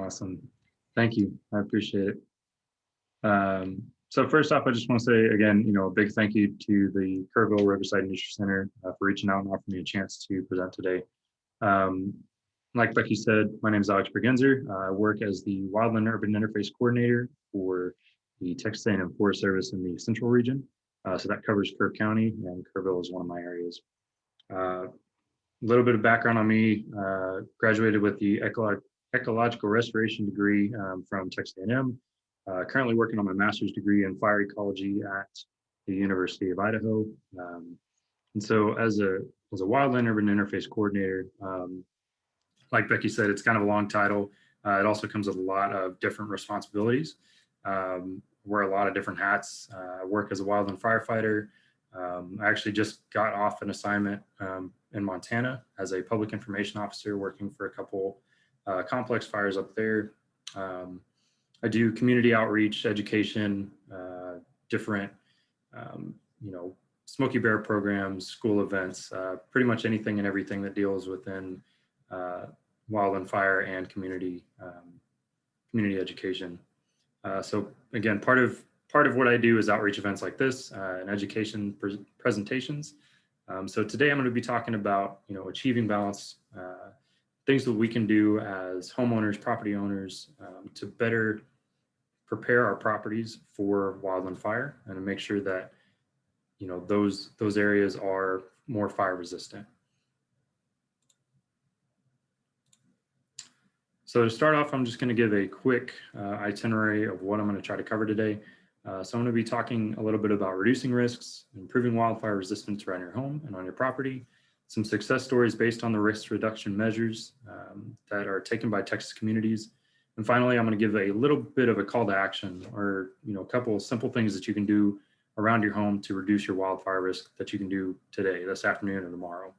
Awesome. Thank you. I appreciate it. So first off, I just want to say again, a big thank you to the Kerrville Riverside Nature Center for reaching out and offering me a chance to present today. Um, like Becky said, my name is Alex Bregenzer. I work as the Wildland Urban Interface Coordinator for the Texas A&M Forest Service in the Central Region. So that covers Kerr County, and Kerrville is one of my areas. A little bit of background on me: graduated with the ecological restoration degree from Texas A&M. Currently working on my master's degree in fire ecology at the University of Idaho. And so as a wildland urban interface coordinator, like Becky said, it's kind of a long title. It also comes with a lot of different responsibilities. Wear a lot of different hats. I work as a wildland firefighter. I actually just got off an assignment in Montana as a public information officer, working for a couple complex fires up there. I do community outreach, education, different, Smoky Bear programs, school events, pretty much anything and everything that deals within wildland fire and community education. So again, part of what I do is outreach events like this and education presentations. So today I'm going to be talking about achieving balance, things that we can do as homeowners, property owners, to better prepare our properties for wildland fire and to make sure that those areas are more fire resistant. So to start off, I'm just going to give a quick itinerary of what I'm going to try to cover today. So I'm going to be talking a little bit about reducing risks, improving wildfire resistance around your home and on your property, some success stories based on the risk reduction measures that are taken by Texas communities. And finally, I'm going to give a little bit of a call to action, or a couple of simple things that you can do around your home to reduce your wildfire risk that you can do today, this afternoon, or tomorrow.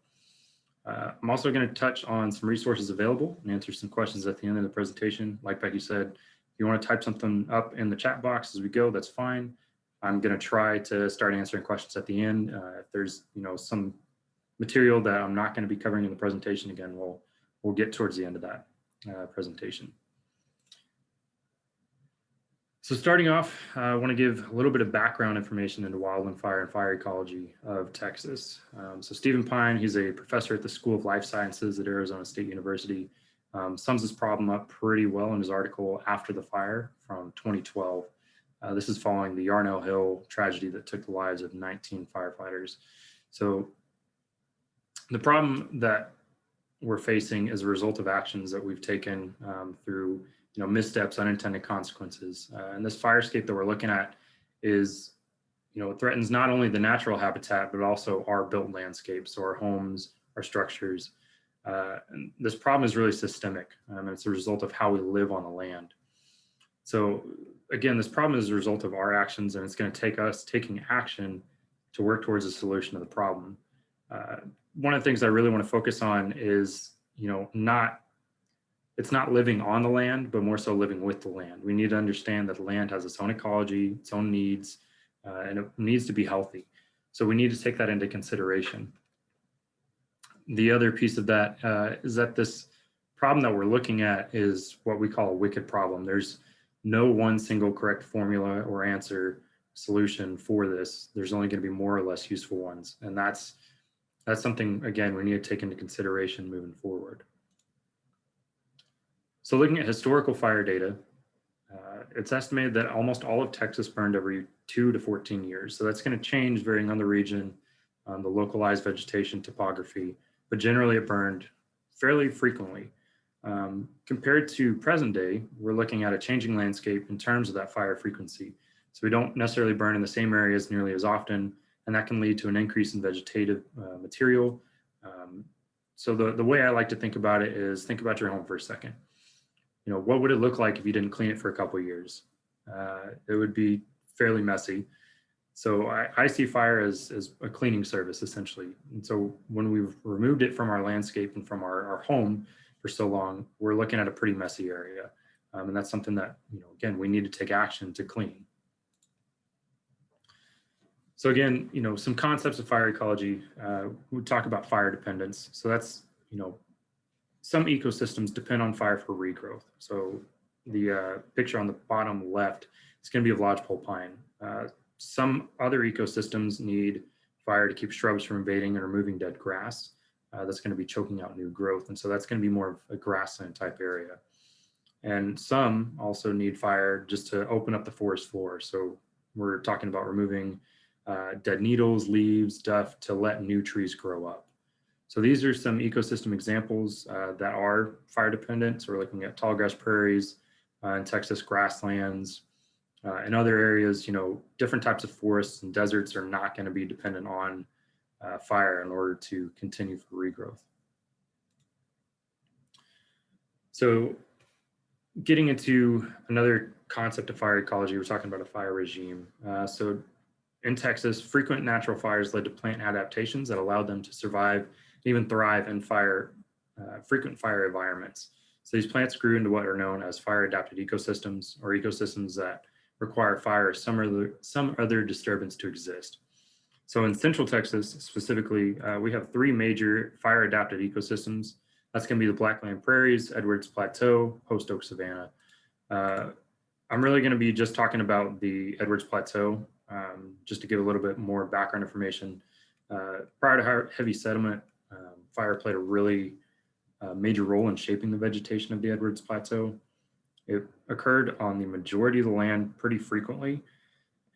I'm also going to touch on some resources available and answer some questions at the end of the presentation. Like Becky said, if you want to type something up in the chat box as we go, that's fine. I'm going to try to start answering questions at the end. If there's some material that I'm not going to be covering in the presentation, again, we'll get towards the end of that presentation. So starting off, I want to give a little bit of background information into wildland fire and fire ecology of Texas. So Stephen Pine, he's a professor at the School of Life Sciences at Arizona State University, sums this problem up pretty well in his article After the Fire from 2012. This is following the Yarnell Hill tragedy that took the lives of 19 firefighters. So the problem that we're facing is a result of actions that we've taken through missteps, unintended consequences. And this firescape that we're looking at is, it threatens not only the natural habitat, but also our built landscapes, so our homes, our structures. And this problem is really systemic. It's a result of how we live on the land. So again, this problem is a result of our actions, and it's going to take us taking action to work towards a solution to the problem. One of the things I really want to focus on is, it's not living on the land, but more so living with the land. We need to understand that the land has its own ecology, its own needs, and it needs to be healthy. So we need to take that into consideration. The other piece of that is that this problem that we're looking at is what we call a wicked problem. There's no one single correct formula or answer solution for this. There's only going to be more or less useful ones. And that's something, again, we need to take into consideration moving forward. So looking at historical fire data, it's estimated that almost all of Texas burned every 2 to 14 years. So that's going to change varying on the region, the localized vegetation topography, but generally it burned fairly frequently. Compared to present day, we're looking at a changing landscape in terms of that fire frequency. So we don't necessarily burn in the same areas nearly as often, and that can lead to an increase in vegetative material. So the way I like to think about it is think about your home for a second. What would it look like if you didn't clean it for a couple of years? It would be fairly messy. So I see fire as a cleaning service, essentially. And so when we've removed it from our landscape and from our home for so long, we're looking at a pretty messy area. And that's something that, again, we need to take action to clean. So again, some concepts of fire ecology, we talk about fire dependence. So that's, some ecosystems depend on fire for regrowth. So picture on the bottom left, it's going to be of lodgepole pine. Some other ecosystems need fire to keep shrubs from invading and removing dead grass. That's going to be choking out new growth. And so that's going to be more of a grassland type area. And some also need fire just to open up the forest floor. So we're talking about removing dead needles, leaves, duff to let new trees grow up. So these are some ecosystem examples that are fire dependent. So we're looking at tall grass prairies in Texas, grasslands. In other areas, different types of forests and deserts are not going to be dependent on fire in order to continue for regrowth. So getting into another concept of fire ecology, we're talking about a fire regime. So in Texas, frequent natural fires led to plant adaptations that allowed them to survive, even thrive in frequent fire environments. So these plants grew into what are known as fire adapted ecosystems, or ecosystems that require fire or some other disturbance to exist. So in Central Texas specifically, we have three major fire adapted ecosystems. That's going to be the Blackland Prairies, Edwards Plateau, Post Oak Savanna. I'm really going to be just talking about the Edwards Plateau, just to give a little bit more background information. Prior to heavy settlement, fire played a really major role in shaping the vegetation of the Edwards Plateau. It occurred on the majority of the land pretty frequently,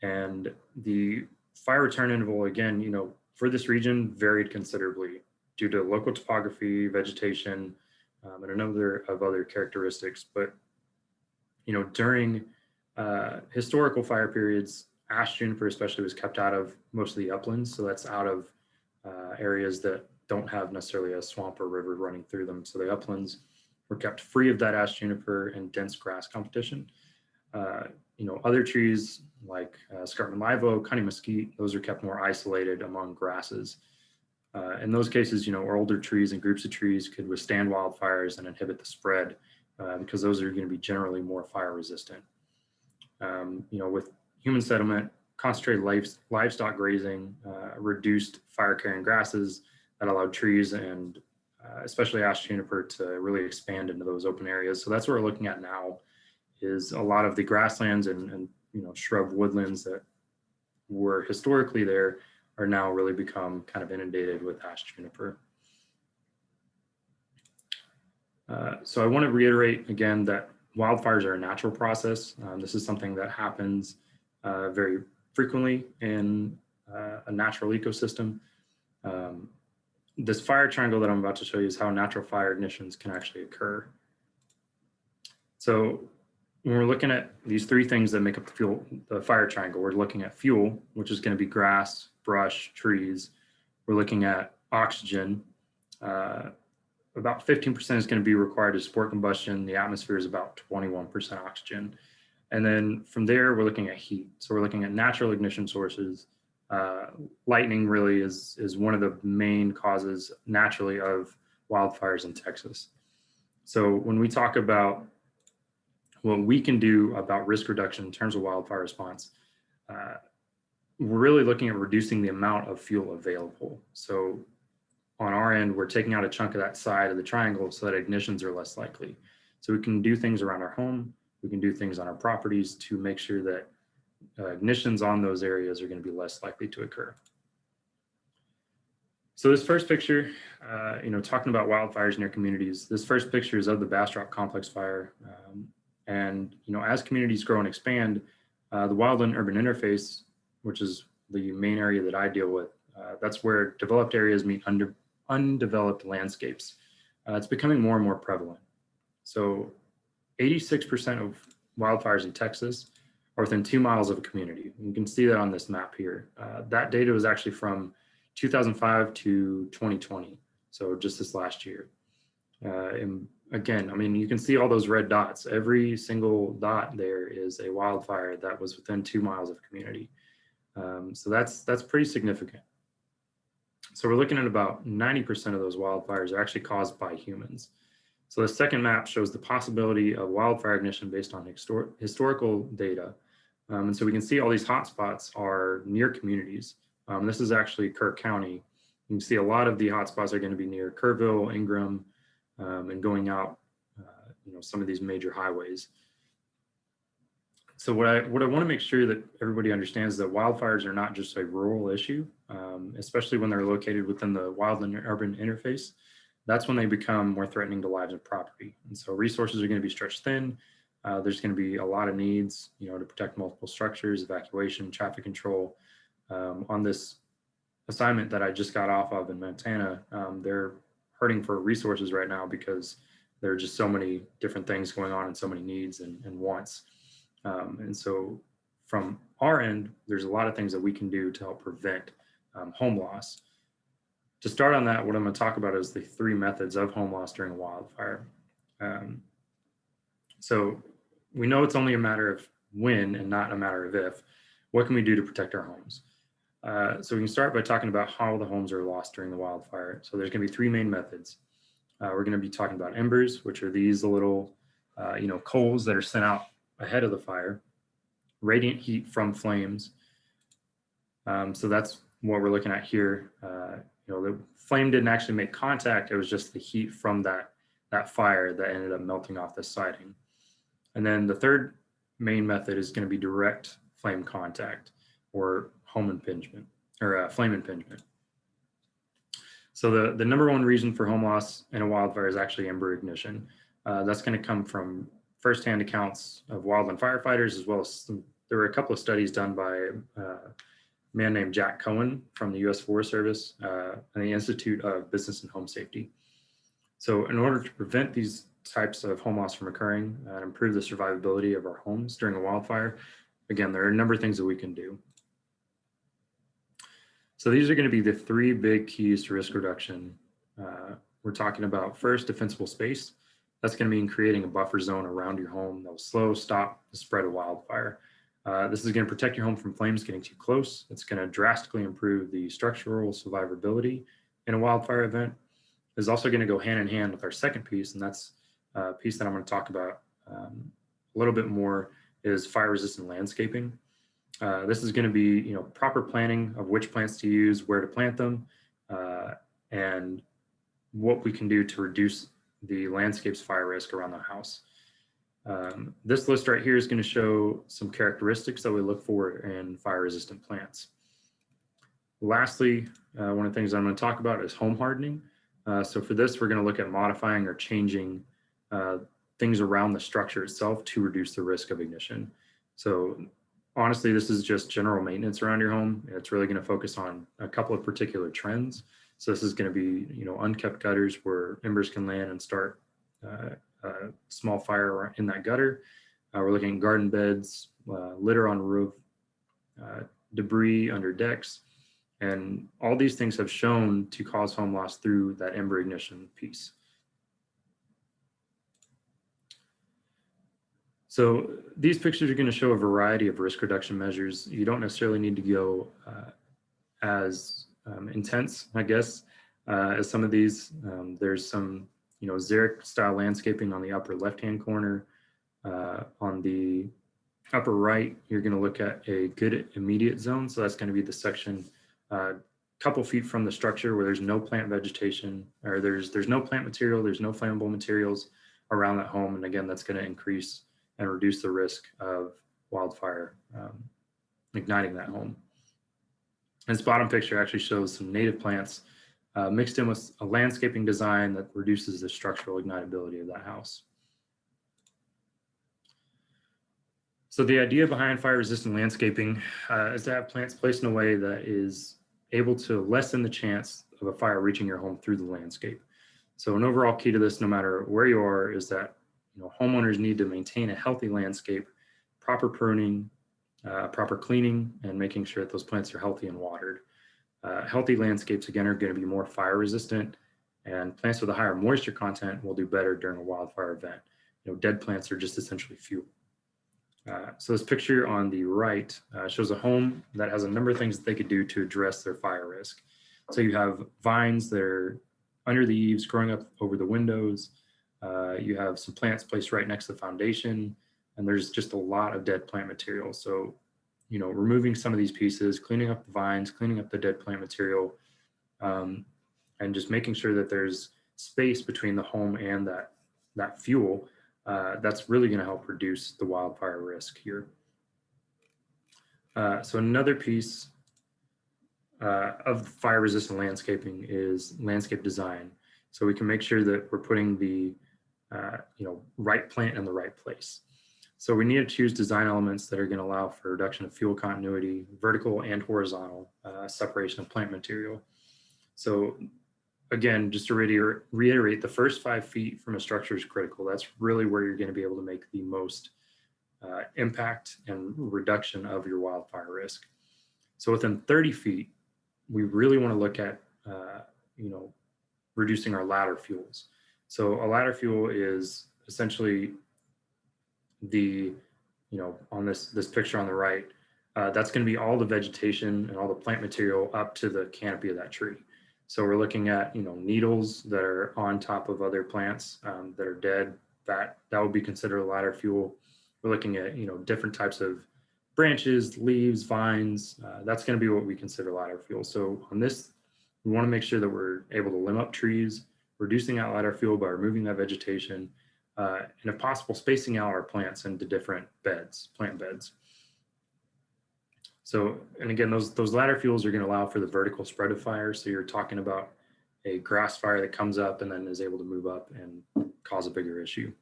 and the fire return interval, again, for this region varied considerably due to local topography, vegetation, and a number of other characteristics. But, during historical fire periods, ash juniper especially was kept out of most of the uplands. So that's out of areas that don't have necessarily a swamp or river running through them. So the uplands were kept free of that ash juniper and dense grass competition. Other trees like Scarpman live oak, honey mesquite, those are kept more isolated among grasses. In those cases, older trees and groups of trees could withstand wildfires and inhibit the spread because those are going to be generally more fire resistant. With human settlement, concentrated livestock grazing, reduced fire carrying grasses that allowed trees and especially ash juniper to really expand into those open areas. So that's what we're looking at now, is a lot of the grasslands and shrub woodlands that were historically there are now really become kind of inundated with ash juniper. So I want to reiterate again that wildfires are a natural process. This is something that happens very frequently in a natural ecosystem. This fire triangle that I'm about to show you is how natural fire ignitions can actually occur. So when we're looking at these three things that make up the fire triangle, we're looking at fuel, which is going to be grass, brush, trees. We're looking at oxygen. About 15% is going to be required to support combustion. The atmosphere is about 21% oxygen. And then from there, we're looking at heat. So we're looking at natural ignition sources. Lightning really is one of the main causes naturally of wildfires in Texas. So when we talk about what we can do about risk reduction in terms of wildfire response, we're really looking at reducing the amount of fuel available. So on our end, we're taking out a chunk of that side of the triangle so that ignitions are less likely. So we can do things around our home, we can do things on our properties to make sure that ignitions on those areas are going to be less likely to occur. So this first picture, talking about wildfires near communities, this first picture is of the Bastrop Complex fire. And as communities grow and expand, the wildland urban interface, which is the main area that I deal with, that's where developed areas meet undeveloped landscapes. It's becoming more and more prevalent. So 86% of wildfires in Texas are within 2 miles of a community. You can see that on this map here. That data was actually from 2005 to 2020, so just this last year. And again, you can see all those red dots. Every single dot there is a wildfire that was within 2 miles of a community. So that's pretty significant. So we're looking at about 90% of those wildfires are actually caused by humans. So the second map shows the possibility of wildfire ignition based on historical data. And so we can see all these hotspots are near communities. This is actually Kirk County. You can see a lot of the hotspots are going to be near Kerrville, Ingram, and going out, some of these major highways. So what I want to make sure that everybody understands is that wildfires are not just a rural issue, especially when they're located within the wild and urban interface. That's when they become more threatening to lives and property. And so resources are going to be stretched thin. There's going to be a lot of needs, to protect multiple structures, evacuation, traffic control. On this assignment that I just got off of in Montana, they're hurting for resources right now because there are just so many different things going on and so many needs and wants. And so from our end, there's a lot of things that we can do to help prevent home loss. To start on that, what I'm going to talk about is the 3 methods of home loss during a wildfire. So we know it's only a matter of when and not a matter of if. What can we do to protect our homes? So we can start by talking about how the homes are lost during the wildfire. So there's going to be 3 main methods. We're going to be talking about embers, which are these little, coals that are sent out ahead of the fire, radiant heat from flames. So that's what we're looking at here. The flame didn't actually make contact. It was just the heat from that fire that ended up melting off the siding. And then the third main method is going to be direct flame contact, or home impingement, or flame impingement. So the number one reason for home loss in a wildfire is actually ember ignition. That's going to come from firsthand accounts of wildland firefighters, as well as there were a couple of studies done by a man named Jack Cohen from the U.S. Forest Service and the Institute of Business and Home Safety. So in order to prevent these types of home loss from occurring and improve the survivability of our homes during a wildfire, again, there are a number of things that we can do. So these are going to be the 3 big keys to risk reduction. We're talking about first, defensible space. That's going to mean creating a buffer zone around your home that will stop the spread of wildfire. This is going to protect your home from flames getting too close. It's going to drastically improve the structural survivability in a wildfire event. It's also going to go hand in hand with our second piece, and that's a piece that I'm going to talk about a little bit more, is fire-resistant landscaping. This is going to be, proper planning of which plants to use, where to plant them, and what we can do to reduce the landscape's fire risk around the house. This list right here is going to show some characteristics that we look for in fire-resistant plants. Lastly, one of the things I'm going to talk about is home hardening. So for this, we're going to look at modifying or changing things around the structure itself to reduce the risk of ignition. So honestly, this is just general maintenance around your home. It's really going to focus on a couple of particular trends. So this is going to be, unkept gutters where embers can land and start a small fire in that gutter. We're looking at garden beds, litter on roof, debris under decks. And all these things have shown to cause home loss through that ember ignition piece. So these pictures are going to show a variety of risk reduction measures. You don't necessarily need to go as intense, I guess, as some of these. There's some, xeric style landscaping on the upper left-hand corner. On the upper right, you're going to look at a good immediate zone. So that's going to be the section a couple feet from the structure where there's no plant vegetation, or there's no plant material, there's no flammable materials around that home. And again, that's going to increase and reduce the risk of wildfire igniting that home. This bottom picture actually shows some native plants mixed in with a landscaping design that reduces the structural ignitability of that house. So the idea behind fire-resistant landscaping is to have plants placed in a way that is able to lessen the chance of a fire reaching your home through the landscape. So an overall key to this, no matter where you are, is that homeowners need to maintain a healthy landscape, proper pruning, proper cleaning, and making sure that those plants are healthy and watered. Healthy landscapes, again, are going to be more fire resistant, and plants with a higher moisture content will do better during a wildfire event. Dead plants are just essentially fuel. So this picture on the right shows a home that has a number of things that they could do to address their fire risk. So you have vines that are under the eaves growing up over the windows. You have some plants placed right next to the foundation, and there's just a lot of dead plant material. So, removing some of these pieces, cleaning up the vines, cleaning up the dead plant material, and just making sure that there's space between the home and that fuel, that's really going to help reduce the wildfire risk here. So another piece of fire resistant landscaping is landscape design. So we can make sure that we're putting the right plant in the right place. So we need to choose design elements that are going to allow for reduction of fuel continuity, vertical and horizontal separation of plant material. So again, just to reiterate, the first 5 feet from a structure is critical. That's really where you're going to be able to make the most impact and reduction of your wildfire risk. So within 30 feet, we really want to look at, reducing our ladder fuels. So a ladder fuel is essentially the, on this picture on the right, that's going to be all the vegetation and all the plant material up to the canopy of that tree. So we're looking at, needles that are on top of other plants that are dead. That would be considered a ladder fuel. We're looking at, different types of branches, leaves, vines. That's going to be what we consider ladder fuel. So on this, we want to make sure that we're able to limb up trees, reducing that ladder fuel by removing that vegetation, and if possible, spacing out our plants into different beds, plant beds. So, and again, those ladder fuels are going to allow for the vertical spread of fire. So you're talking about a grass fire that comes up and then is able to move up and cause a bigger issue.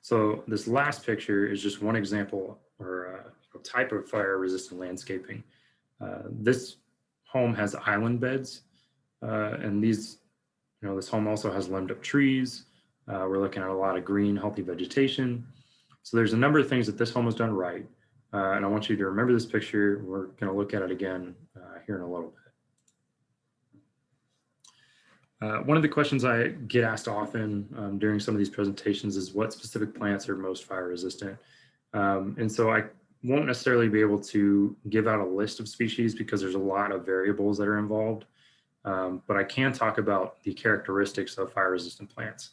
So this last picture is just one example or type of fire resistant landscaping. This home has island beds, and these, this home also has limbed up trees. We're looking at a lot of green, healthy vegetation. So there's a number of things that this home has done right. And I want you to remember this picture. We're going to look at it again here in a little bit. One of the questions I get asked often during some of these presentations is what specific plants are most fire resistant. And so I won't necessarily be able to give out a list of species because there's a lot of variables that are involved. But I can talk about the characteristics of fire resistant plants.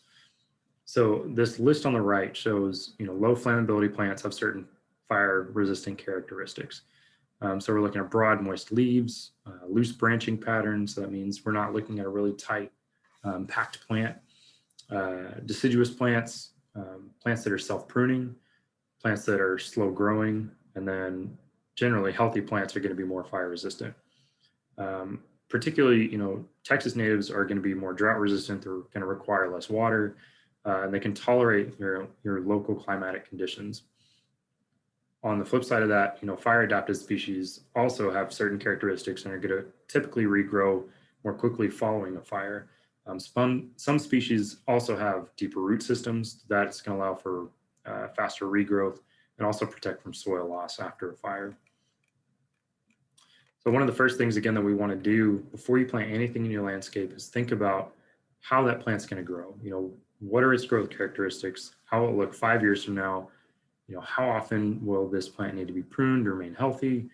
So this list on the right shows, low flammability plants have certain fire resistant characteristics. So we're looking at broad, moist leaves, loose branching patterns. So that means we're not looking at a really tight, packed plant. Deciduous plants, plants that are self-pruning, plants that are slow growing, and then generally healthy plants are going to be more fire resistant. Particularly, Texas natives are going to be more drought resistant. They're going to require less water, and they can tolerate your local climatic conditions. On the flip side of that, fire adapted species also have certain characteristics and are going to typically regrow more quickly following a fire. Some species also have deeper root systems that's going to allow for faster regrowth and also protect from soil loss after a fire. So one of the first things, again, that we want to do before you plant anything in your landscape is think about how that plant's going to grow. What are its growth characteristics? How will it look 5 years from now? How often will this plant need to be pruned to remain healthy?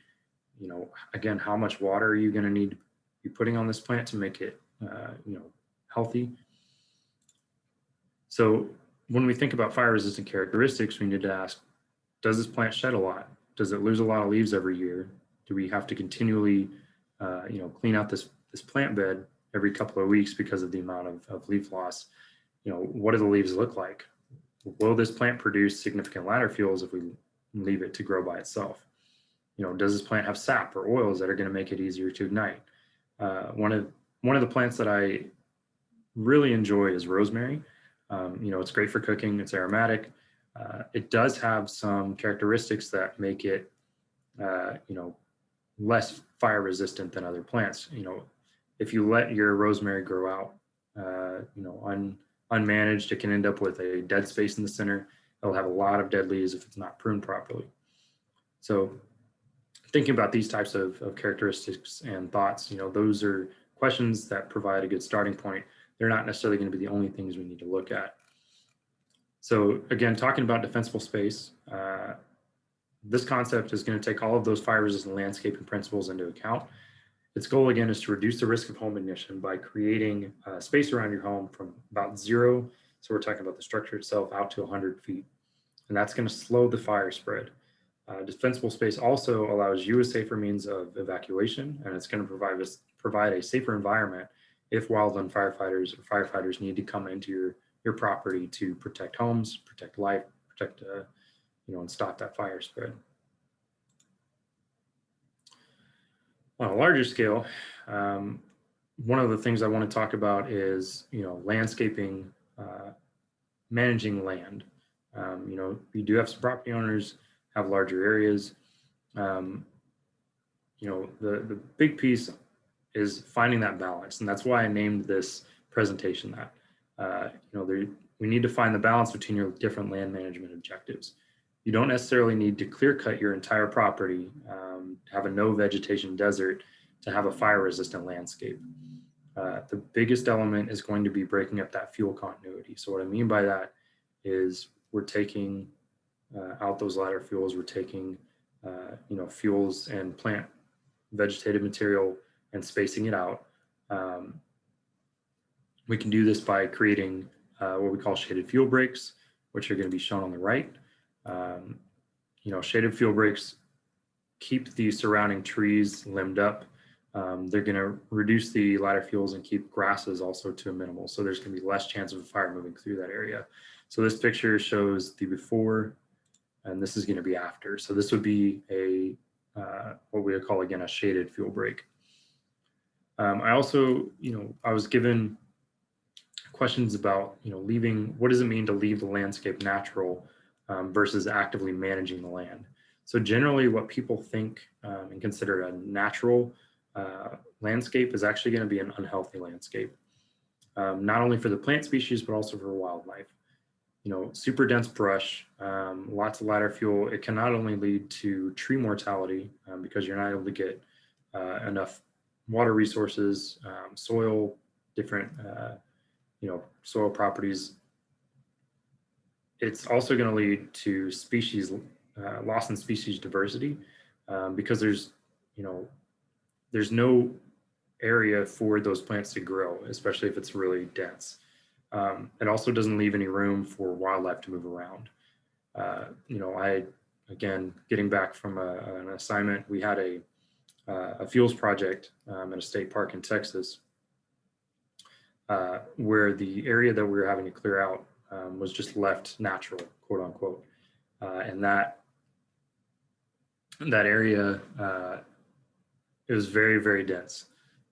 Again, how much water are you going to need to be putting on this plant to make it, healthy? So when we think about fire resistant characteristics, we need to ask, does this plant shed a lot? Does it lose a lot of leaves every year? Do we have to continually, clean out this plant bed every couple of weeks because of the amount of leaf loss? What do the leaves look like? Will this plant produce significant ladder fuels if we leave it to grow by itself? Does this plant have sap or oils that are going to make it easier to ignite? One of the plants that I really enjoy is rosemary. It's great for cooking. It's aromatic. It does have some characteristics that make it, less fire resistant than other plants. If you let your rosemary grow out, unmanaged, it can end up with a dead space in the center. It'll have a lot of dead leaves if it's not pruned properly. So thinking about these types of characteristics and thoughts, those are questions that provide a good starting point. They're not necessarily going to be the only things we need to look at. So again, talking about defensible space, this concept is going to take all of those fire resistant landscaping principles into account. Its goal, again, is to reduce the risk of home ignition by creating space around your home from about 0, so we're talking about the structure itself, out to 100 feet. And that's going to slow the fire spread. Defensible space also allows you a safer means of evacuation, and it's going to provide a safer environment if wildland firefighters or firefighters need to come into your property to protect homes, protect life, protect, and stop that fire spread. On a larger scale, one of the things I want to talk about is, landscaping, managing land. We do have some property owners have larger areas. Um, the big piece is finding that balance, and that's why I named this presentation that. We need to find the balance between your different land management objectives. You don't necessarily need to clear cut your entire property, have a no vegetation desert to have a fire resistant landscape. The biggest element is going to be breaking up that fuel continuity. So what I mean by that is we're taking out those lighter fuels, we're taking fuels and plant vegetative material and spacing it out. We can do this by creating what we call shaded fuel breaks, which are going to be shown on the right. Shaded fuel breaks keep the surrounding trees limbed up. They're going to reduce the lighter fuels and keep grasses also to a minimal. So there's going to be less chance of a fire moving through that area. So this picture shows the before, and this is going to be after. So this would be a what we would call, again, a shaded fuel break. I also, I was given questions about, what does it mean to leave the landscape natural versus actively managing the land? So generally what people think and consider a natural landscape is actually going to be an unhealthy landscape, not only for the plant species, but also for wildlife. Super dense brush, lots of lighter fuel, it can not only lead to tree mortality because you're not able to get enough water resources, soil, different, soil properties. It's also going to lead to species loss in species diversity because there's no area for those plants to grow, especially if it's really dense. It also doesn't leave any room for wildlife to move around. Again, getting back from an assignment, we had a fuels project at a state park in Texas where the area that we were having to clear out was just left natural, quote unquote. And that area, it was very, very dense.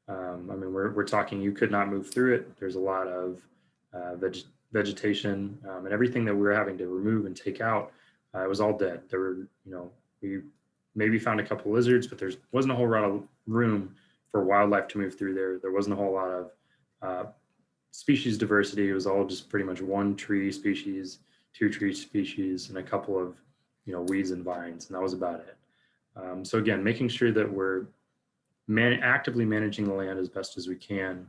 We're talking, you could not move through it. There's a lot of vegetation and everything that we were having to remove and take out, it was all dead. There were, we maybe found a couple lizards, but there wasn't a whole lot of room for wildlife to move through there. There wasn't a whole lot of species diversity. It was all just pretty much one tree species, two tree species, and a couple of, weeds and vines, and that was about it. So again, making sure that we're actively managing the land as best as we can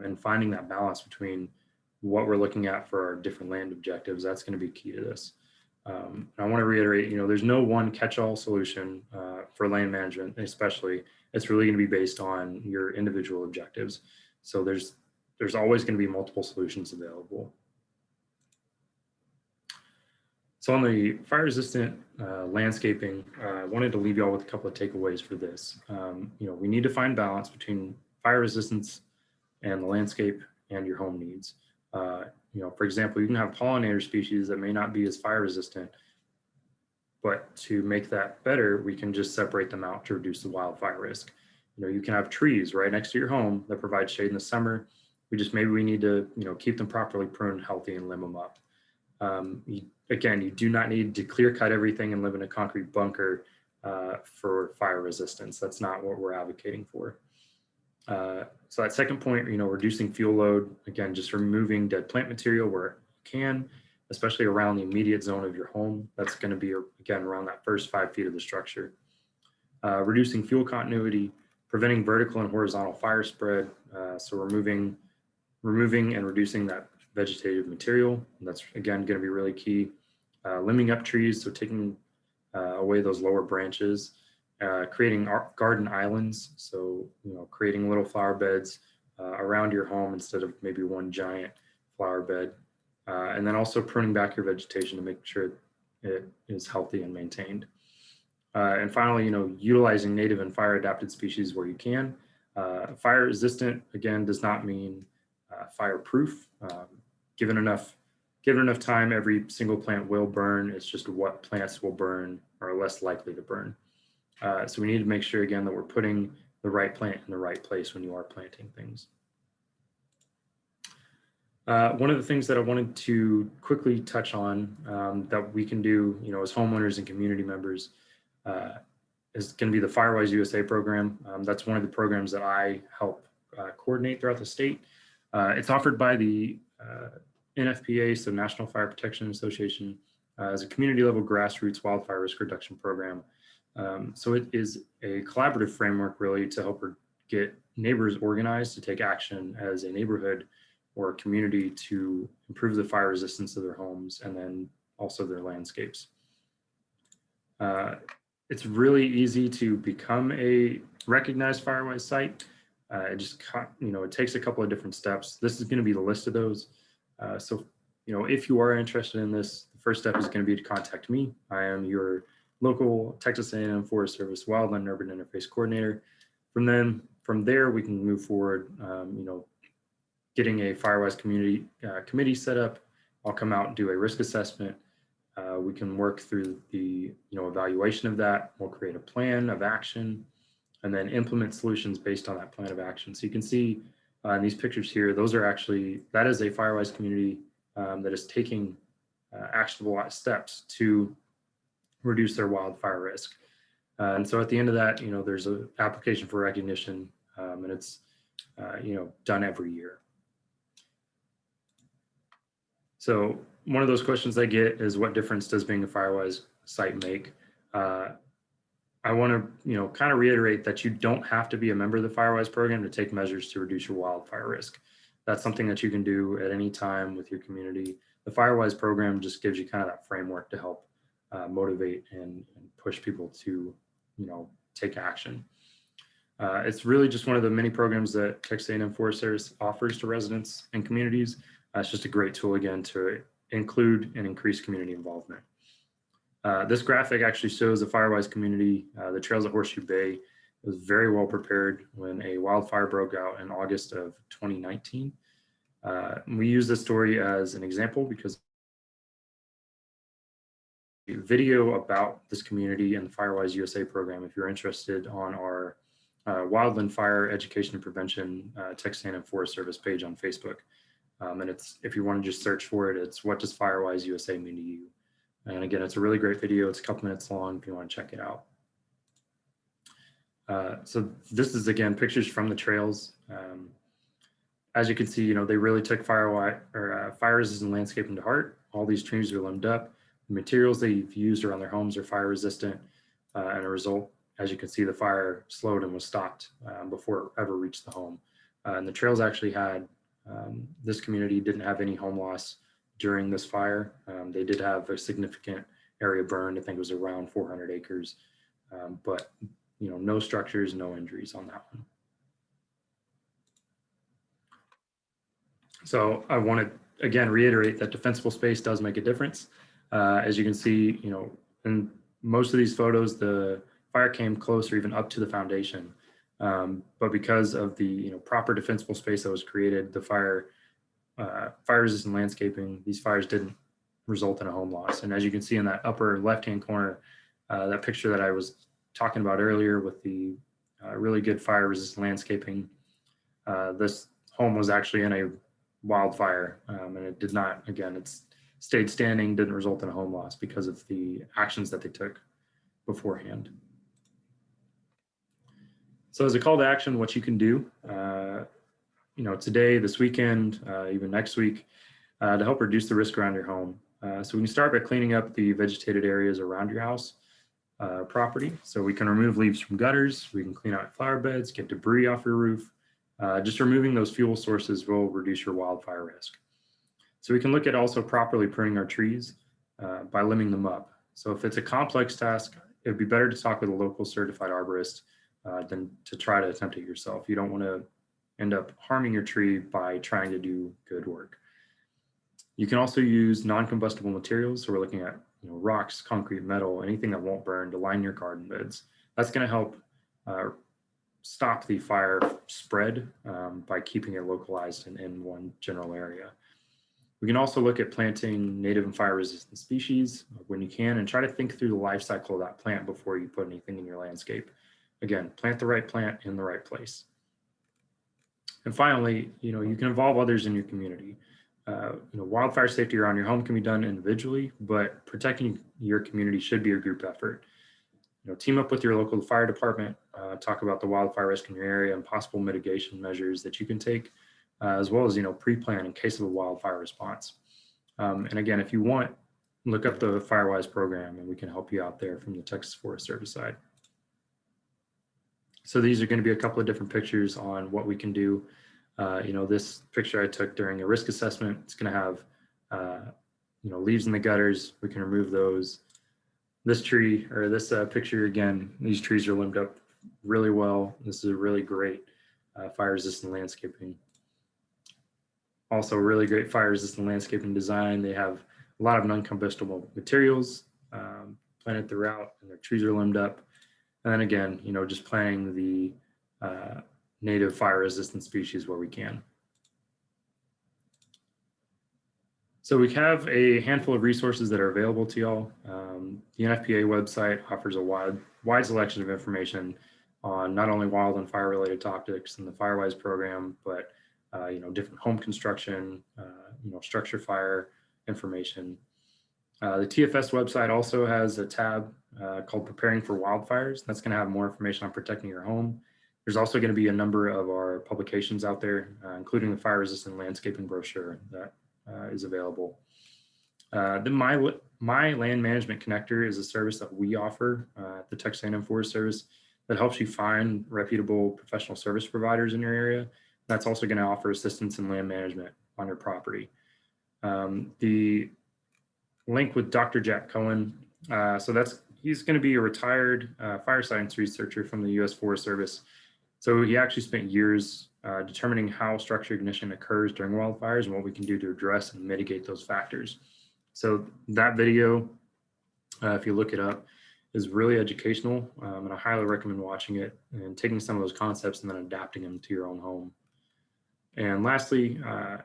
and finding that balance between what we're looking at for our different land objectives, that's going to be key to this. I want to reiterate, there's no one catch-all solution for land management, especially. It's really going to be based on your individual objectives. So there's always going to be multiple solutions available. So on the fire-resistant landscaping, I wanted to leave you all with a couple of takeaways for this. We need to find balance between fire resistance and the landscape and your home needs. For example, you can have pollinator species that may not be as fire resistant, but to make that better, we can just separate them out to reduce the wildfire risk. You can have trees right next to your home that provide shade in the summer. Maybe we need to, keep them properly pruned, healthy, and limb them up. Again, you do not need to clear cut everything and live in a concrete bunker for fire resistance. That's not what we're advocating for. So that second point, reducing fuel load, again, just removing dead plant material where you can, especially around the immediate zone of your home. That's going to be, again, around that first 5 feet of the structure. Reducing fuel continuity, preventing vertical and horizontal fire spread. So removing and reducing that vegetative material. And that's, again, going to be really key. Limbing up trees, so taking away those lower branches. Creating garden islands, so creating little flower beds around your home instead of maybe one giant flower bed, and then also pruning back your vegetation to make sure it is healthy and maintained. And finally, utilizing native and fire adapted species where you can. Fire resistant, again, does not mean fireproof. Given enough time, every single plant will burn. It's just what plants will burn are less likely to burn. So we need to make sure, again, that we're putting the right plant in the right place when you are planting things. One of the things that I wanted to quickly touch on that we can do, as homeowners and community members, is going to be the Firewise USA program. That's one of the programs that I help coordinate throughout the state. It's offered by the NFPA, so National Fire Protection Association, as a community level grassroots wildfire risk reduction program. So it is a collaborative framework really to help get neighbors organized to take action as a neighborhood or a community to improve the fire resistance of their homes and then also their landscapes. It's really easy to become a recognized Firewise site. It just, it takes a couple of different steps. This is going to be the list of those. So, if you are interested in this, the first step is going to be to contact me. I am your local Texas A&M Forest Service Wildland Urban Interface Coordinator. From there, we can move forward, getting a Firewise community committee set up. I'll come out and do a risk assessment. We can work through the evaluation of that. We'll create a plan of action and then implement solutions based on that plan of action. So you can see in these pictures here, that is a Firewise community that is taking actionable steps to reduce their wildfire risk. And so at the end of that, there's an application for recognition and it's done every year. So one of those questions I get is, what difference does being a Firewise site make? I want to, kind of reiterate that you don't have to be a member of the Firewise program to take measures to reduce your wildfire risk. That's something that you can do at any time with your community. The Firewise program just gives you kind of that framework to help motivate and push people to, take action. It's really just one of the many programs that Texas A&M Forest Service offers to residents and communities. It's just a great tool, again, to include and increase community involvement. This graphic actually shows the Firewise community. The trails at Horseshoe Bay was very well prepared when a wildfire broke out in August of 2019. We use this story as an example because a video about this community and the Firewise USA program, if you're interested, on our Wildland Fire Education and Prevention Texas A&M Forest Service page on Facebook. And if you want to just search for it, it's "What Does Firewise USA Mean to You?" And again, it's a really great video. It's a couple minutes long if you want to check it out. So this is, again, pictures from the trails. As you can see, they really took fire resistant landscaping to heart. All these trees are limbed up. The materials they've used around their homes are fire resistant. And a result, as you can see, the fire slowed and was stopped before it ever reached the home. And the trails actually had, this community didn't have any home loss during this fire. They did have a significant area burned. I think it was around 400 acres, but no structures, no injuries on that one. So I want to, again, reiterate that defensible space does make a difference. As you can see, in most of these photos, the fire came close or even up to the foundation. But because of the proper defensible space that was created, the fire resistant landscaping, these fires didn't result in a home loss. And as you can see in that upper left-hand corner, that picture that I was talking about earlier with the really good fire resistant landscaping, this home was actually in a wildfire, and it did not, again, it stayed standing, didn't result in a home loss because of the actions that they took beforehand. So as a call to action, what you can do, today, this weekend, even next week, to help reduce the risk around your home. So we can start by cleaning up the vegetated areas around your house property. So we can remove leaves from gutters, we can clean out flower beds, get debris off your roof. Just removing those fuel sources will reduce your wildfire risk. So we can look at also properly pruning our trees by limbing them up. So if it's a complex task, it'd be better to talk with a local certified arborist than to try to attempt it yourself. You don't want to end up harming your tree by trying to do good work. You can also use non-combustible materials. So we're looking at rocks, concrete, metal, anything that won't burn to line your garden beds. That's going to help stop the fire spread by keeping it localized in one general area. We can also look at planting native and fire resistant species when you can, and try to think through the life cycle of that plant before you put anything in your landscape. again, plant the right plant in the right place. And finally, you can involve others in your community. Wildfire safety around your home can be done individually, but protecting your community should be a group effort. Team up with your local fire department, talk about the wildfire risk in your area and possible mitigation measures that you can take, as well as, pre-plan in case of a wildfire response. And again, if you want, look up the Firewise program and we can help you out there from the Texas Forest Service side. So these are going to be a couple of different pictures on what we can do. This picture I took during a risk assessment, it's going to have, leaves in the gutters. We can remove those. This tree or this picture, again, these trees are limbed up really well. This is a really great fire resistant landscaping. Also really great fire resistant landscaping design. They have a lot of non-combustible materials planted throughout, and their trees are limbed up. And then again, just planting the native fire resistant species where we can. So we have a handful of resources that are available to y'all. The NFPA website offers a wide selection of information on not only wild and fire related topics in the Firewise program, but different home construction, structure fire information. The TFS website also has a tab called Preparing for Wildfires. That's going to have more information on protecting your home. There's also going to be a number of our publications out there, including the fire resistant landscaping brochure that is available. The My Land Management Connector is a service that we offer at the Texas A&M Forest Service that helps you find reputable professional service providers in your area. That's also going to offer assistance in land management on your property. The link with Dr. Jack Cohen. He's going to be a retired fire science researcher from the U.S. Forest Service. So he actually spent years determining how structure ignition occurs during wildfires and what we can do to address and mitigate those factors. So that video, if you look it up, is really educational, and I highly recommend watching it and taking some of those concepts and then adapting them to your own home. And lastly,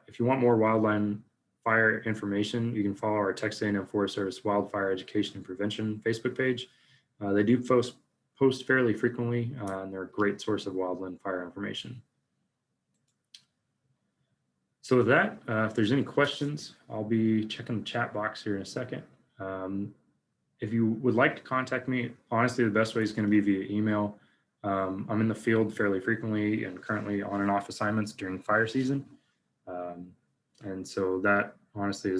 if you want more wildland fire information, you can follow our Texas A&M Forest Service Wildfire Education and Prevention Facebook page. They do post fairly frequently, and they're a great source of wildland fire information. So with that, if there's any questions, I'll be checking the chat box here in a second. If you would like to contact me, honestly, the best way is going to be via email. I'm in the field fairly frequently and currently on and off assignments during fire season. And so that honestly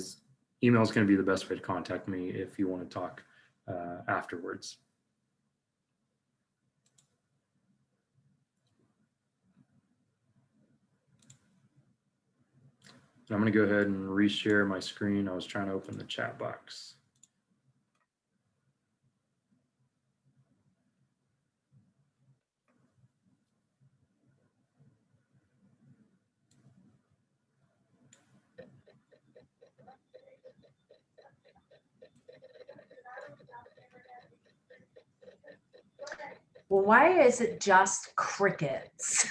email is going to be the best way to contact me if you want to talk afterwards. I'm going to go ahead and reshare my screen. I was trying to open the chat box. Well, why is it just crickets?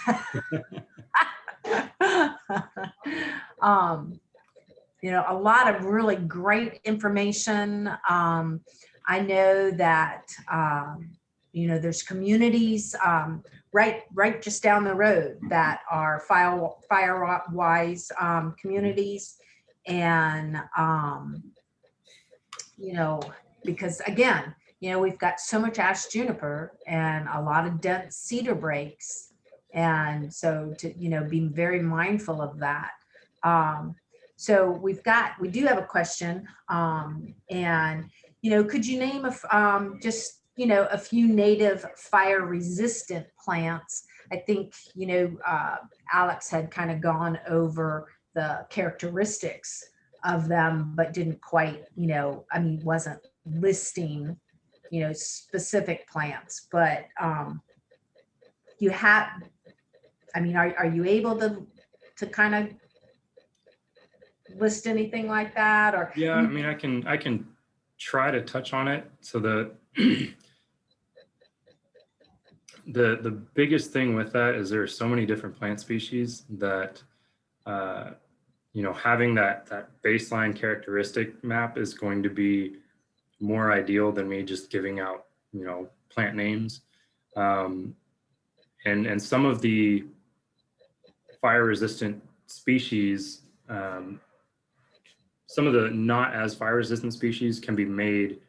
A lot of really great information. I know that, there's communities right just down the road that are Firewise communities. And, because again, we've got so much ash juniper and a lot of dense cedar breaks. And so to, be very mindful of that. So we do have a question. And, could you name just, a few native fire resistant plants? I think, Alex had kind of gone over the characteristics of them, but didn't quite, wasn't listing specific plants, but you have, are you able to kind of list anything like that? Or yeah, I can try to touch on it. So the biggest thing with that is there are so many different plant species that having that baseline characteristic map is going to be more ideal than me just giving out, plant names. And some of the fire resistant species, some of the not as fire resistant species can be made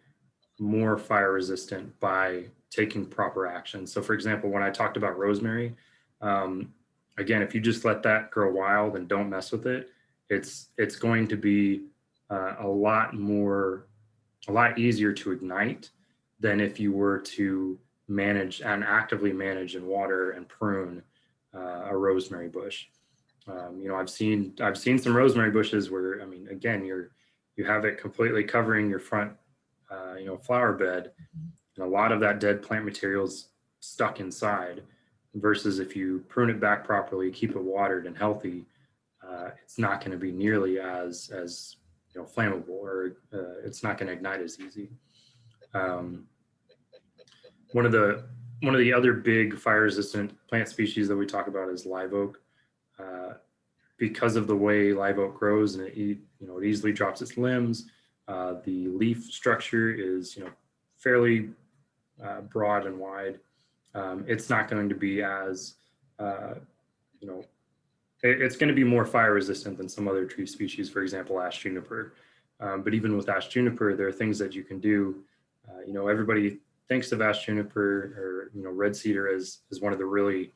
more fire resistant by taking proper action. So for example, when I talked about rosemary, again, if you just let that grow wild and don't mess with it, it's going to be a lot easier to ignite than if you were to manage and actively manage and water and prune a rosemary bush. I've seen some rosemary bushes where, I mean, again, you have it completely covering your front, flower bed, and a lot of that dead plant material's stuck inside. Versus if you prune it back properly, keep it watered and healthy, it's not going to be nearly as flammable, or it's not going to ignite as easy. One of the other big fire resistant plant species that we talk about is live oak. Because of the way live oak grows, and it easily drops its limbs, the leaf structure is fairly broad and wide. It's not going to be as it's going to be more fire resistant than some other tree species, for example, ash juniper. But even with ash juniper, there are things that you can do. Everybody thinks of ash juniper or red cedar as one of the really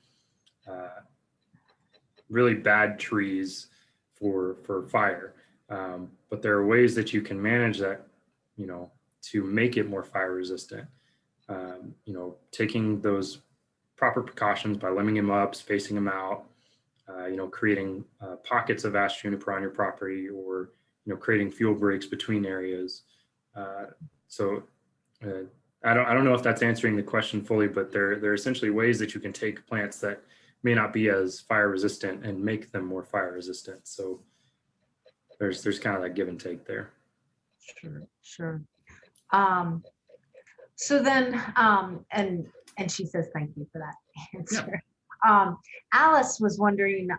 bad trees for fire. But there are ways that you can manage that, to make it more fire resistant. Taking those proper precautions by limbing them up, spacing them out, creating pockets of ash juniper on your property, or creating fuel breaks between areas. So I don't know if that's answering the question fully, but there are essentially ways that you can take plants that may not be as fire resistant and make them more fire resistant. So there's kind of that give and take there. Sure. So then, and she says, thank you for that answer. Yeah. Alice was wondering,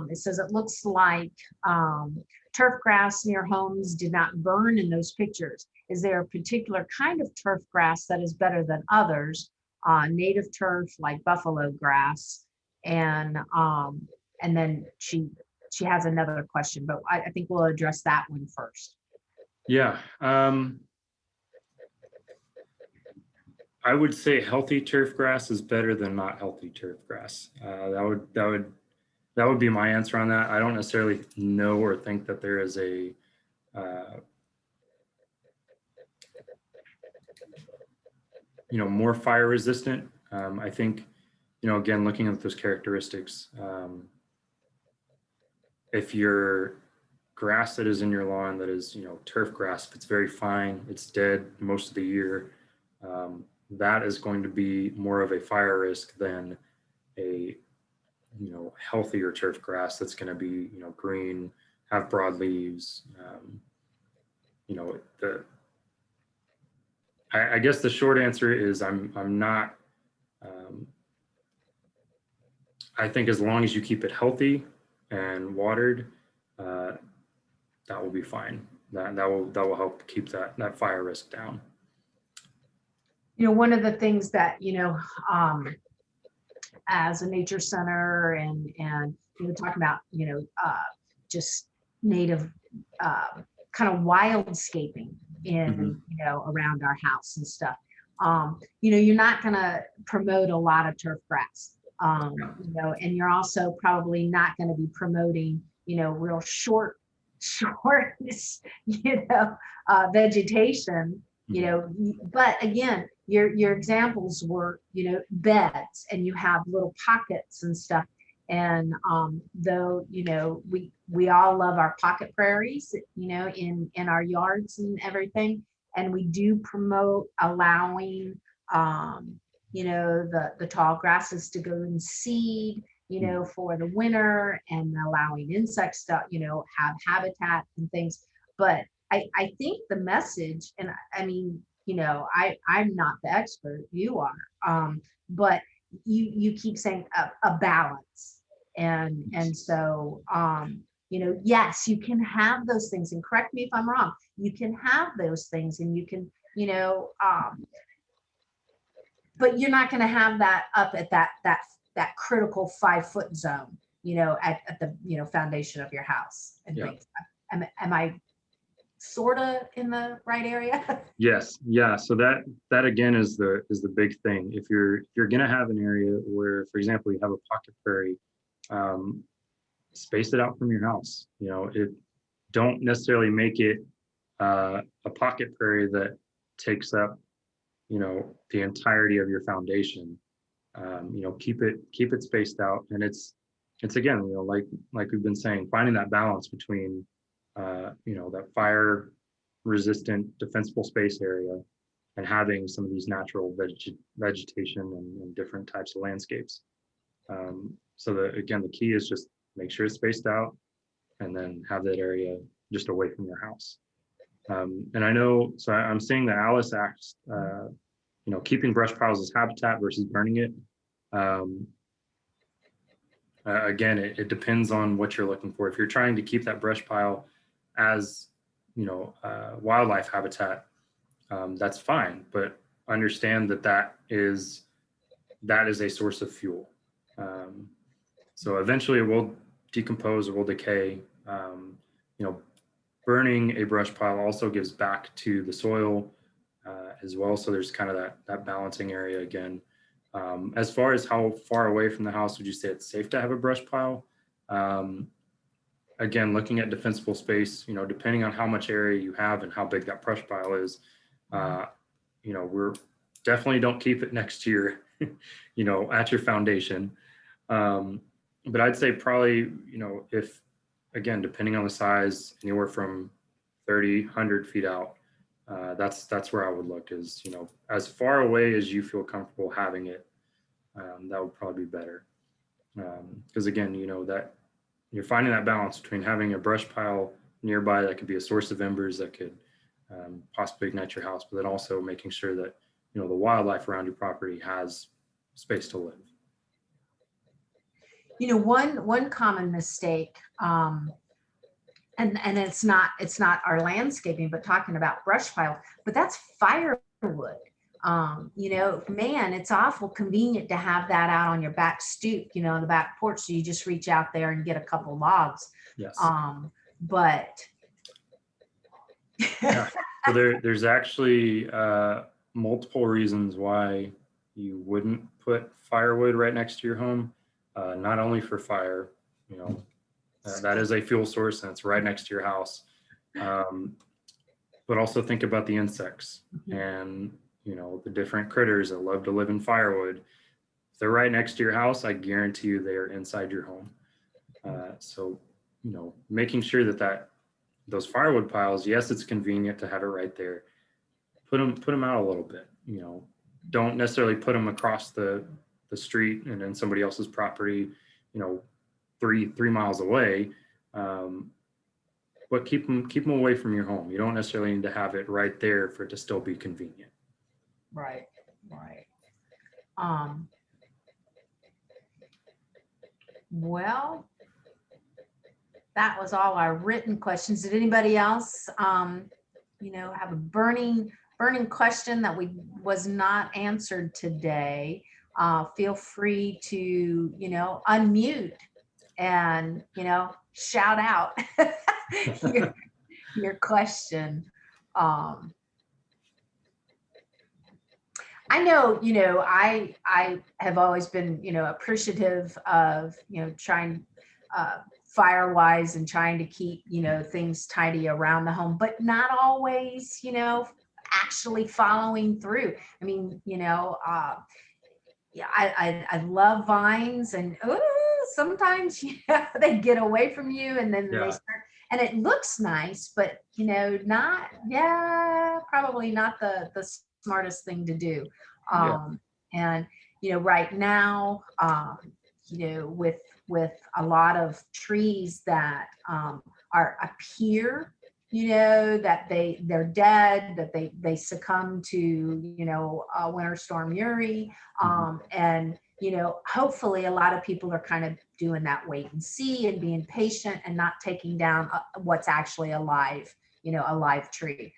it says it looks like turf grass near homes did not burn in those pictures. Is there a particular kind of turf grass that is better than others? Native turf like buffalo grass, and then she has another question, but I think we'll address that one first. Yeah. I would say healthy turf grass is better than not healthy turf grass. That would be my answer on that. I don't necessarily know or think that there is a more fire resistant. I think, again, looking at those characteristics, if your grass that is in your lawn that is, turf grass, if it's very fine, it's dead most of the year, that is going to be more of a fire risk than a healthier turf grass that's going to be green, have broad leaves. I guess the short answer is I'm not. I think as long as you keep it healthy and watered, that will be fine. That will help keep that fire risk down. One of the things that as a nature center and talking about just native kind of wildscaping in around our house and stuff. You're not going to promote a lot of turf grass, and you're also probably not going to be promoting real short vegetation. But again, your examples were beds, and you have little pockets and stuff, and though we all love our pocket prairies in our yards and everything, and we do promote allowing the tall grasses to go and seed for the winter, and allowing insects to have habitat and things. But I think the message, and I mean, I'm not the expert, you are, but you keep saying a balance. And so, yes, you can have those things, and correct me if I'm wrong, you can have those things, and you can, but you're not going to have that up at that critical 5 foot zone, at the, foundation of your house and Yeah. things. Am I sort of in the right area? Yes, yeah. So that again is the big thing. If you're gonna have an area where, for example, you have a pocket prairie, um, space it out from your house. Don't necessarily make it a pocket prairie that takes up, the entirety of your foundation. Keep it spaced out, and it's again, like we've been saying, finding that balance between, that fire resistant defensible space area and having some of these natural vegetation and different types of landscapes. So again, the key is just make sure it's spaced out and then have that area just away from your house. And I know, so I'm seeing that Alice asked, keeping brush piles as habitat versus burning it. Again, it depends on what you're looking for. If you're trying to keep that brush pile as, wildlife habitat, that's fine, but understand that is a source of fuel. So eventually it will decompose or will decay. Burning a brush pile also gives back to the soil as well. So there's kind of that balancing area again. As far as how far away from the house would you say it's safe to have a brush pile? Again, looking at defensible space, depending on how much area you have and how big that brush pile is, we're definitely don't keep it next to your, at your foundation. But I'd say probably, if, again, depending on the size, anywhere from 30, 100 feet out, that's where I would look is, as far away as you feel comfortable having it, that would probably be better. Because again, that you're finding that balance between having a brush pile nearby that could be a source of embers that could possibly ignite your house, but then also making sure that, the wildlife around your property has space to live. One common mistake, and it's not our landscaping, but talking about brush piles, but that's firewood. Man, it's awful convenient to have that out on your back stoop, on the back porch. So you just reach out there and get a couple logs. Yes. But yeah. So there's actually multiple reasons why you wouldn't put firewood right next to your home. Not only for fire, that is a fuel source and it's right next to your house. But also think about the insects and, the different critters that love to live in firewood. If they're right next to your house, I guarantee you they are inside your home. So, making sure that those firewood piles, yes, it's convenient to have it right there. Put them out a little bit, don't necessarily put them across the street and in somebody else's property, 3 miles away. But keep them away from your home. You don't necessarily need to have it right there for it to still be convenient. Right. Well, that was all our written questions. Did anybody else, have a burning question that was not answered today? Feel free to, unmute and, shout out your question. I know, I have always been, appreciative of, trying fire-wise and trying to keep, things tidy around the home, but not always, actually following through. I mean, I love vines and sometimes they get away from you and then they start, and it looks nice, but probably not the smartest thing to do. And right now, with a lot of trees that are appear, that they're dead, that they succumb to Winter Storm Uri, and hopefully a lot of people are kind of doing that wait and see and being patient and not taking down what's actually a live tree.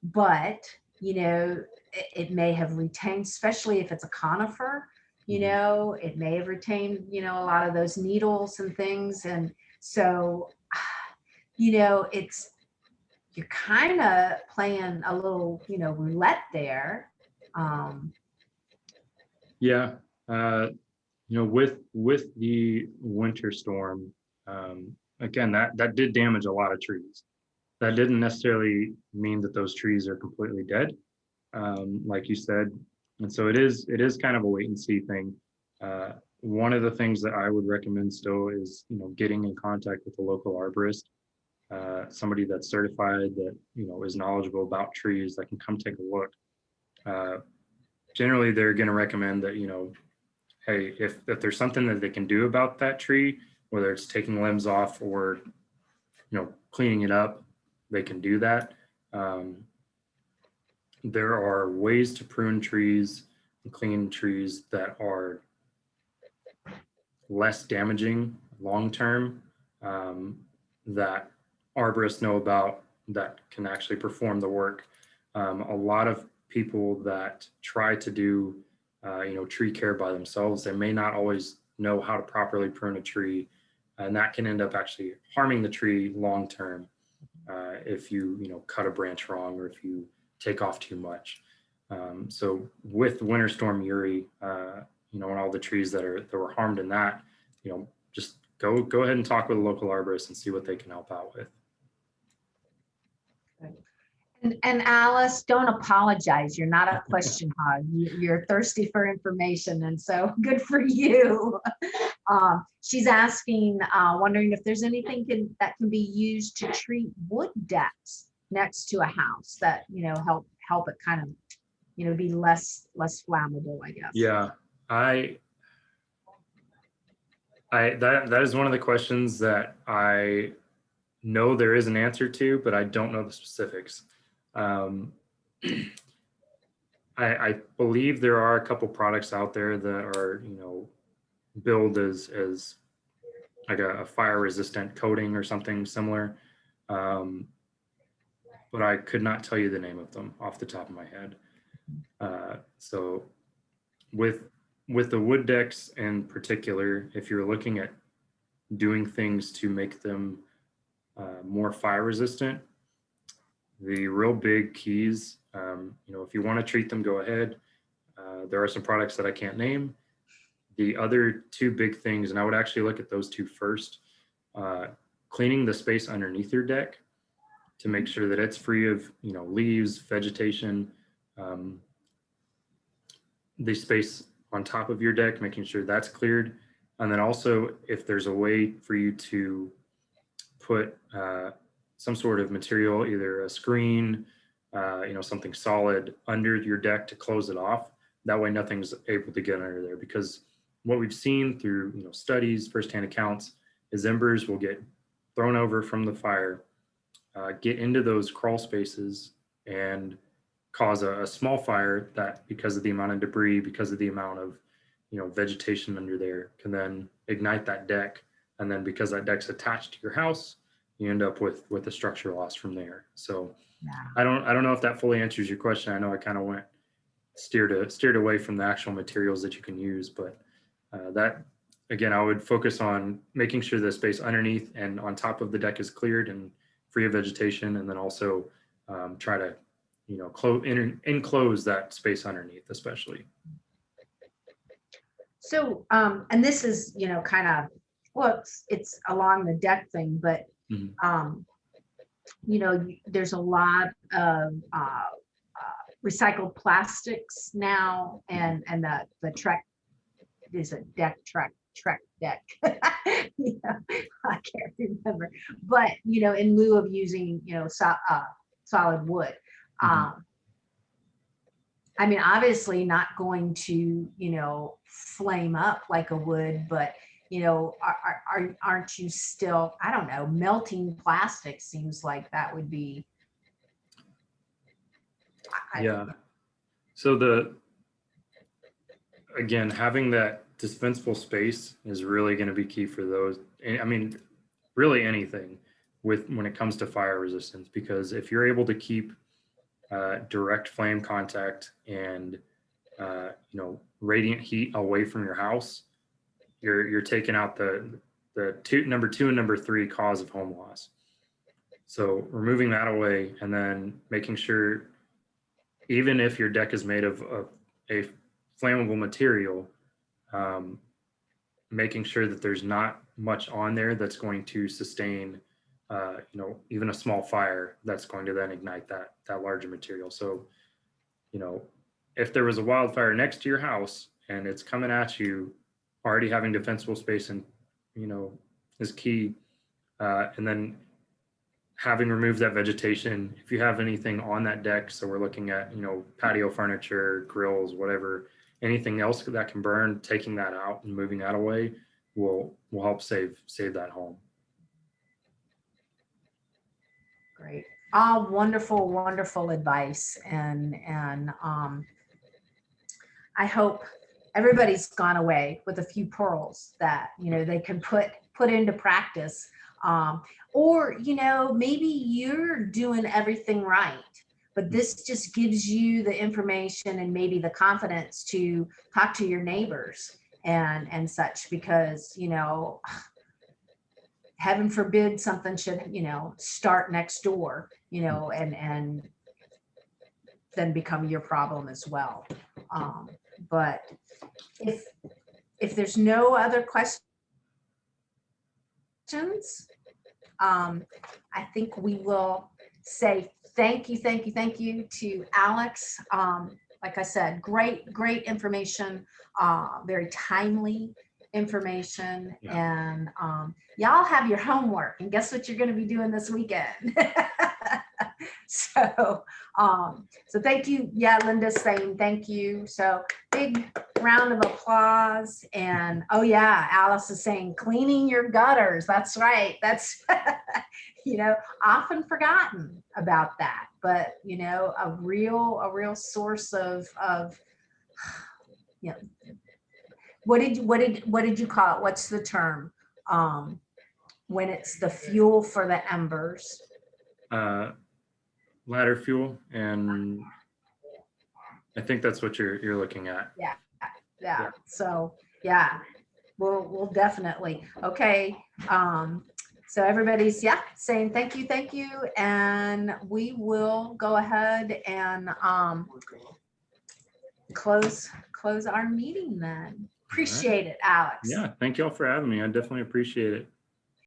But it may have retained, especially if it's a conifer, it may have retained, a lot of those needles and things. And so, it's, you're kind of playing a little, roulette there. Yeah. With the winter storm, again, that did damage a lot of trees. That didn't necessarily mean that those trees are completely dead, like you said. And so it is kind of a wait and see thing. One of the things that I would recommend still is, getting in contact with a local arborist, somebody that's certified, that, is knowledgeable about trees, that can come take a look. Generally, they're going to recommend that, hey, if there's something that they can do about that tree, whether it's taking limbs off or, cleaning it up, they can do that. There are ways to prune trees and clean trees that are less damaging long term, that arborists know about, that can actually perform the work. A lot of people that try to do tree care by themselves, they may not always know how to properly prune a tree, and that can end up actually harming the tree long term, if you cut a branch wrong, or if you take off too much. So with Winter Storm Uri, and all the trees that were harmed in that, just go ahead and talk with a local arborist and see what they can help out with. And Alice, don't apologize. You're not a question hog. You're thirsty for information, and so good for you. She's asking, wondering if there's anything that can be used to treat wood decks next to a house that help it kind of be less flammable, I guess. Yeah, that is one of the questions that I know there is an answer to, but I don't know the specifics. I believe there are a couple products out there that are, billed as like a fire resistant coating or something similar. But I could not tell you the name of them off the top of my head. So with the wood decks in particular, if you're looking at doing things to make them more fire resistant, the real big keys, if you want to treat them, go ahead. There are some products that I can't name. The other two big things, and I would actually look at those two first, cleaning the space underneath your deck to make sure that it's free of leaves, vegetation, the space on top of your deck, making sure that's cleared. And then also, if there's a way for you to put some sort of material, either a screen, something solid under your deck to close it off. That way nothing's able to get under there, because what we've seen through studies, firsthand accounts, is embers will get thrown over from the fire, get into those crawl spaces, and cause a small fire that, because of the amount of debris, because of the amount of vegetation under there, can then ignite that deck. And then because that deck's attached to your house, you end up with a structure loss from there. So Yeah. I don't know if that fully answers your question. I know I kind of steered away from the actual materials that you can use, but that, again, I would focus on making sure the space underneath and on top of the deck is cleared and free of vegetation, and then also try to enclose that space underneath, especially. So and this is kind of, well, it's along the deck thing, but there's a lot of recycled plastics now, and the Trek is a Trek deck. I can't remember, but in lieu of using solid wood. I mean, obviously not going to flame up like a wood, but aren't you still, I don't know, melting plastic seems like that would be. Yeah. So again, having that dispensable space is really going to be key for those. I mean, really anything when it comes to fire resistance, because if you're able to keep direct flame contact and radiant heat away from your house, you're taking out the number two and number three cause of home loss. So removing that away, and then making sure, even if your deck is made of a flammable material, making sure that there's not much on there that's going to sustain, even a small fire that's going to then ignite that larger material. So, if there was a wildfire next to your house and it's coming at you, already having defensible space and, is key. And then having removed that vegetation, if you have anything on that deck, so we're looking at, patio furniture, grills, whatever, anything else that can burn, taking that out and moving that away will help save that home. Great. All wonderful, wonderful advice. And I hope everybody's gone away with a few pearls that, they can put into practice. Or, maybe you're doing everything right, but this just gives you the information and maybe the confidence to talk to your neighbors and such, because, heaven forbid something should, start next door, and then become your problem as well. But if there's no other questions, I think we will say thank you to Alex. Like I said, great information, very timely information. Yeah. And y'all have your homework, and guess what you're going to be doing this weekend. So thank you. Yeah, Linda's saying thank you. So big round of applause. And oh yeah, Alice is saying cleaning your gutters. That's right. That's often forgotten about that, but a real source of what did you call it? What's the term when it's the fuel for the embers? Ladder fuel, and I think that's what you're looking at. Yeah. So yeah, we'll definitely. Okay. So everybody's saying thank you, and we will go ahead and close our meeting then. Appreciate it, Alex. Yeah, thank you all for having me. I definitely appreciate it.